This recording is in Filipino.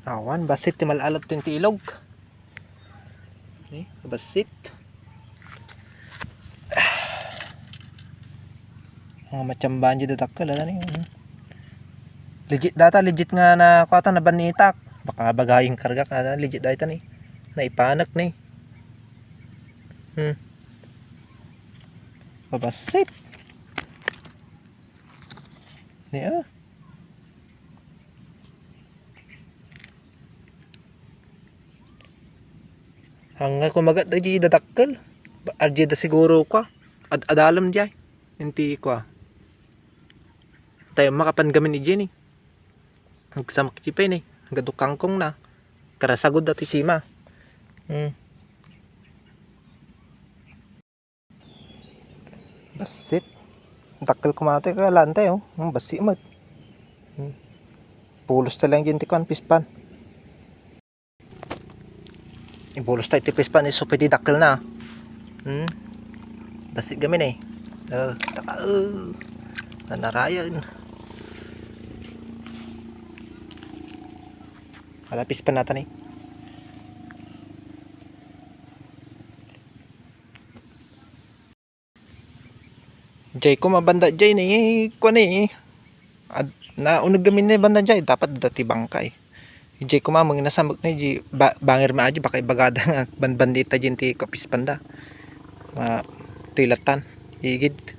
Awan, basit ti malalap tin ti ilog. Basit. Mga matsambahan dyan datakal. Legit data, legit nga na kuwata na banitak. Baka bagayong karga ka. Legit data ni. Naipanak ni. Babasit. Niya. Hangga kumagat da di dadakkel. Arji da siguro kwa. Adalam di ay. Hindi kwa. Tayo makapan gamin ni Jenny. Nagsamak chipay ni. Hangga kangkong na. Karasagod dati sima. Basit. Dakkel kumate ka lantay oh. Basi mat. Pulos talang dyan ti kwan pispan. Ibulos tayo ti pispan iso pwede dakkel na. Basi gamin eh. Nanarayan. Malapis pa natin eh. Jay ko mabanda jay ni kuan eh. Naunag gamin ni banda jay dapat dati bangkay. Jay ko mamang nasamok na jay bangir maaji baka ibagada banbandita jay ti kapis panda. Tilatan higid.